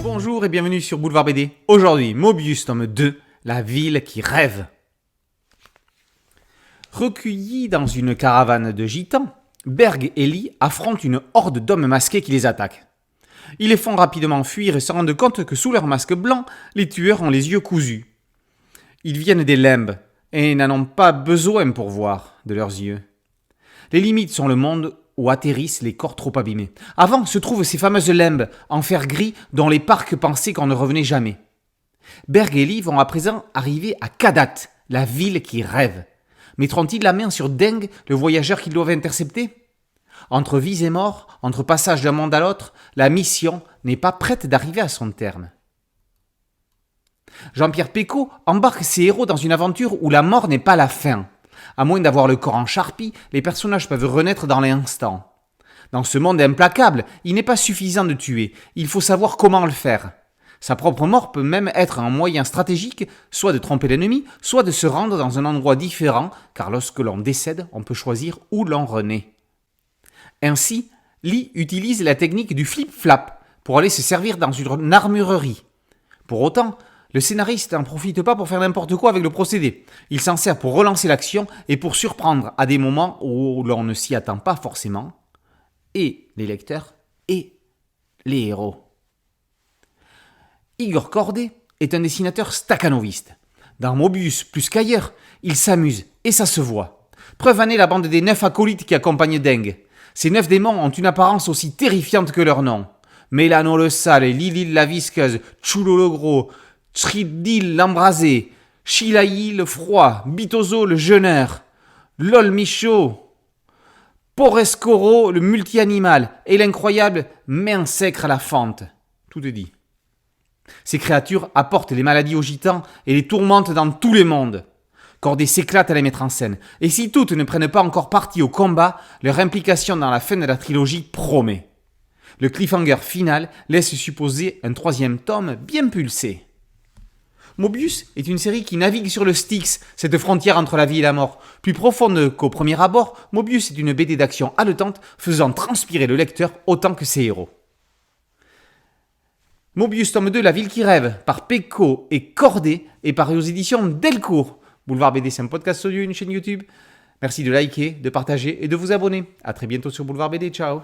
Bonjour et bienvenue sur Boulevard BD. Aujourd'hui, Mobius tome 2, la ville qui rêve. Recueillis dans une caravane de gitans, Berg et Lee affrontent une horde d'hommes masqués qui les attaquent. Ils les font rapidement fuir et se rendent compte que sous leur masque blanc, les tueurs ont les yeux cousus. Ils viennent des limbes et n'en ont pas besoin pour voir de leurs yeux. Les limites sont le monde où atterrissent les corps trop abîmés. Avant se trouvent ces fameuses limbes en fer gris dont les parcs pensaient qu'on ne revenait jamais. Berg et Lee vont à présent arriver à Kadat, la ville qui rêve. Mettront-ils la main sur Deng, le voyageur qu'ils doivent intercepter ? Entre vies et morts, entre passage d'un monde à l'autre, la mission n'est pas prête d'arriver à son terme. Jean-Pierre Pecot embarque ses héros dans une aventure où la mort n'est pas la fin. À moins d'avoir le corps en charpie, les personnages peuvent renaître dans l'instant. Dans ce monde implacable, il n'est pas suffisant de tuer, il faut savoir comment le faire. Sa propre mort peut même être un moyen stratégique, soit de tromper l'ennemi, soit de se rendre dans un endroit différent, car lorsque l'on décède, on peut choisir où l'on renaît. Ainsi, Lee utilise la technique du flip-flap pour aller se servir dans une armurerie. Pour autant, le scénariste n'en profite pas pour faire n'importe quoi avec le procédé. Il s'en sert pour relancer l'action et pour surprendre à des moments où l'on ne s'y attend pas forcément, et les lecteurs et les héros. Igor Corday est un dessinateur stakhanoviste. Dans Mobius plus qu'ailleurs, il s'amuse et ça se voit. Preuve en est la bande des 9 acolytes qui accompagnent Deng. Ces 9 démons ont une apparence aussi terrifiante que leur nom. Mélano le sale, Lilil la visqueuse, Chulo le gros, Tridil l'embrasé, Shilaï le froid, Bitozo le jeûneur, Lol Michaud, Porescoro le multi-animal et l'incroyable Minsecre à la fente. Tout est dit. Ces créatures apportent les maladies aux gitans et les tourmentent dans tous les mondes. Corday s'éclate à les mettre en scène. Et si toutes ne prennent pas encore partie au combat, leur implication dans la fin de la trilogie promet. Le cliffhanger final laisse supposer un 3e tome bien pulsé. Mobius est une série qui navigue sur le Styx, cette frontière entre la vie et la mort. Plus profonde qu'au premier abord, Mobius est une BD d'action haletante faisant transpirer le lecteur autant que ses héros. Mobius tome 2, La ville qui rêve, par Pecot et Corday, et paru aux éditions Delcourt. Boulevard BD, c'est un podcast audio, une chaîne YouTube. Merci de liker, de partager et de vous abonner. A très bientôt sur Boulevard BD, ciao.